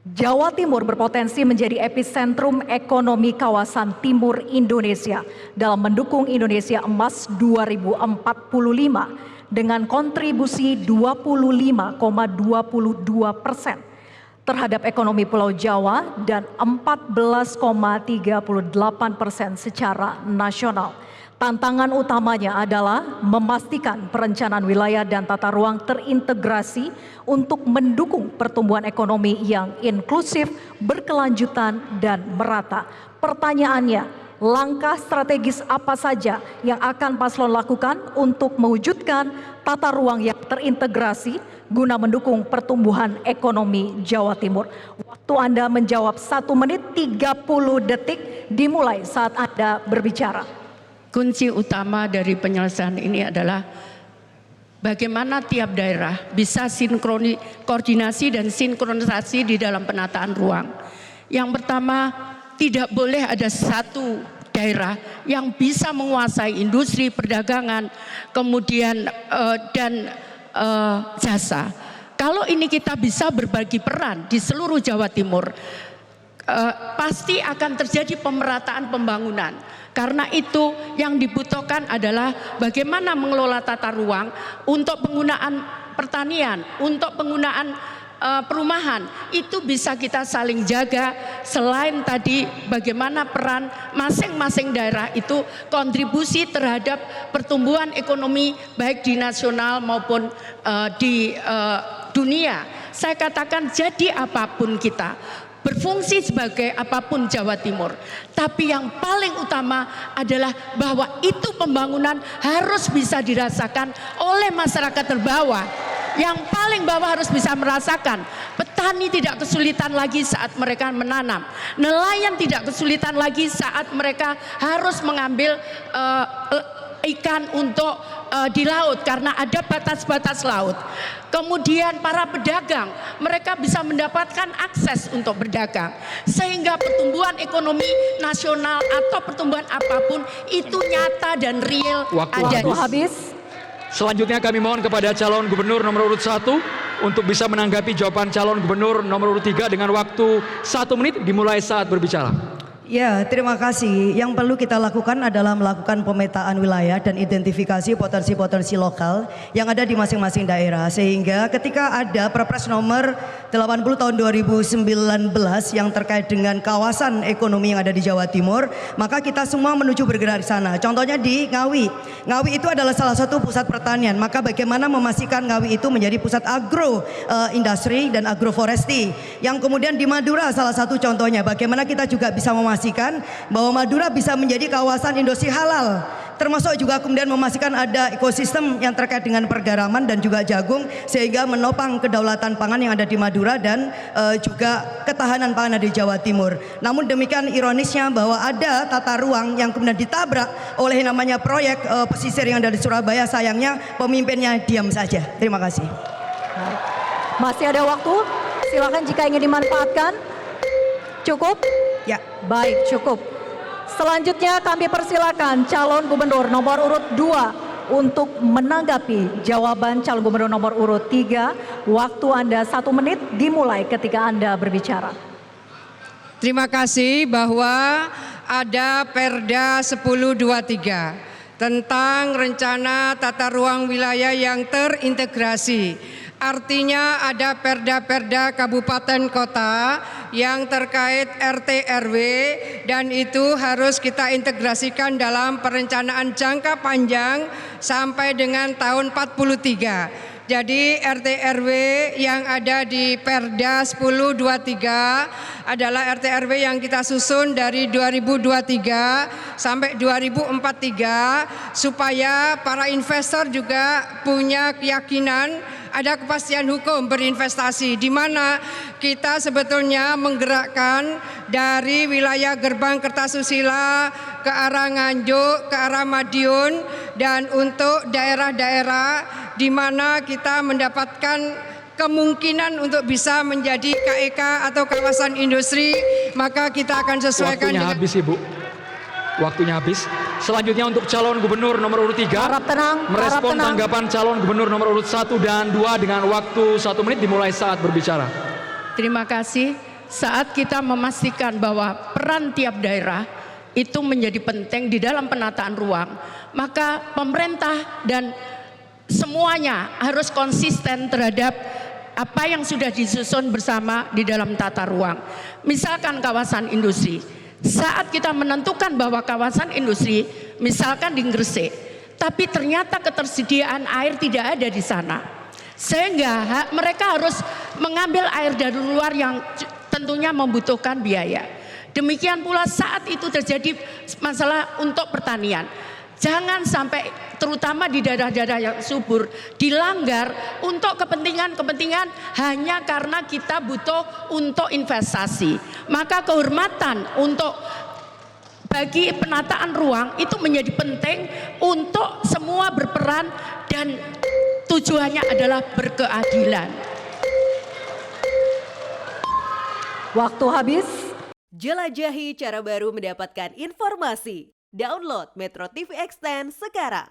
Jawa Timur berpotensi menjadi epicentrum ekonomi kawasan timur Indonesia dalam mendukung Indonesia Emas 2045 dengan kontribusi 25,22% terhadap ekonomi Pulau Jawa dan 14,38% secara nasional. Tantangan utamanya adalah memastikan perencanaan wilayah dan tata ruang terintegrasi untuk mendukung pertumbuhan ekonomi yang inklusif, berkelanjutan, dan merata. Pertanyaannya, langkah strategis apa saja yang akan paslon lakukan untuk mewujudkan tata ruang yang terintegrasi guna mendukung pertumbuhan ekonomi Jawa Timur? Waktu Anda menjawab 1 menit 30 detik dimulai saat Anda berbicara. Kunci utama dari penyelesaian ini adalah bagaimana tiap daerah bisa koordinasi dan sinkronisasi di dalam penataan ruang. Yang pertama, tidak boleh ada satu daerah yang bisa menguasai industri, perdagangan, kemudian jasa. Kalau ini kita bisa berbagi peran di seluruh Jawa Timur, pasti akan terjadi pemerataan pembangunan. Karena itu yang dibutuhkan adalah bagaimana mengelola tata ruang untuk penggunaan pertanian, untuk penggunaan perumahan. Itu bisa kita saling jaga. Selain tadi bagaimana peran masing-masing daerah itu kontribusi terhadap pertumbuhan ekonomi baik di nasional maupun di dunia. Saya katakan jadi apapun kita, berfungsi sebagai apapun Jawa Timur, tapi yang paling utama adalah bahwa itu pembangunan harus bisa dirasakan oleh masyarakat terbawah. Yang paling bawah harus bisa merasakan. Petani tidak kesulitan lagi saat mereka menanam, nelayan tidak kesulitan lagi saat mereka harus mengambil ikan untuk di laut karena ada batas-batas laut. Kemudian para pedagang, mereka bisa mendapatkan akses untuk berdagang, sehingga pertumbuhan ekonomi nasional atau pertumbuhan apapun itu nyata dan real. Waktu habis. Selanjutnya kami mohon kepada calon gubernur nomor urut 1 untuk bisa menanggapi jawaban calon gubernur nomor urut 3 dengan waktu 1 menit dimulai saat berbicara. Ya, terima kasih. Yang perlu kita lakukan adalah melakukan pemetaan wilayah dan identifikasi potensi-potensi lokal yang ada di masing-masing daerah. Sehingga ketika ada Perpres nomor 80 tahun 2019 yang terkait dengan kawasan ekonomi yang ada di Jawa Timur, maka kita semua menuju bergerak di sana. Contohnya di Ngawi. Ngawi itu adalah salah satu pusat pertanian. Maka bagaimana memastikan Ngawi itu menjadi pusat agro industri dan agroforestry. Yang kemudian di Madura salah satu contohnya, bagaimana kita juga bisa memastikan bahwa Madura bisa menjadi kawasan industri halal, termasuk juga kemudian memastikan ada ekosistem yang terkait dengan pergaraman dan juga jagung, sehingga menopang kedaulatan pangan yang ada di Madura dan juga ketahanan pangan di Jawa Timur. Namun demikian ironisnya bahwa ada tata ruang yang kemudian ditabrak oleh namanya proyek pesisir yang ada di Surabaya. Sayangnya pemimpinnya diam saja. Terima kasih. Masih ada waktu, silakan jika ingin dimanfaatkan. Cukup? Ya, baik, cukup. Selanjutnya kami persilakan calon gubernur nomor urut 2 untuk menanggapi jawaban calon gubernur nomor urut 3. Waktu Anda 1 menit dimulai ketika Anda berbicara. Terima kasih bahwa ada Perda 1023 tentang rencana tata ruang wilayah yang terintegrasi. Artinya ada perda-perda kabupaten kota yang terkait RT RW, dan itu harus kita integrasikan dalam perencanaan jangka panjang sampai dengan tahun 43. Jadi RT RW yang ada di Perda 1023 adalah RT RW yang kita susun dari 2023 sampai 2043 supaya para investor juga punya keyakinan, ada kepastian hukum berinvestasi, di mana kita sebetulnya menggerakkan dari wilayah Gerbang Kertasusila ke arah Nganjuk, ke arah Madiun, dan untuk daerah-daerah di mana kita mendapatkan kemungkinan untuk bisa menjadi KEK atau kawasan industri, maka kita akan sesuaikan. Waktunya habis, Ibu. Waktunya habis. Selanjutnya untuk calon gubernur nomor urut 3 merespon tanggapan calon gubernur nomor urut 1 dan 2 dengan waktu 1 menit dimulai saat berbicara. Terima kasih. saat kita memastikan bahwa peran tiap daerah itu menjadi penting di dalam penataan ruang, maka pemerintah dan semuanya harus konsisten terhadap apa yang sudah disusun bersama di dalam tata ruang. Misalkan kawasan industri, saat kita menentukan bahwa kawasan industri misalkan di Gresik, tapi ternyata ketersediaan air tidak ada di sana, sehingga mereka harus mengambil air dari luar yang tentunya membutuhkan biaya. Demikian pula saat itu terjadi masalah untuk pertanian, jangan sampai terutama di daerah-daerah yang subur dilanggar untuk kepentingan-kepentingan hanya karena kita butuh untuk investasi. Maka kehormatan untuk bagi penataan ruang itu menjadi penting untuk semua berperan dan tujuannya adalah berkeadilan. Waktu habis. Jelajahi cara baru mendapatkan informasi. Download Metro TV Extend sekarang.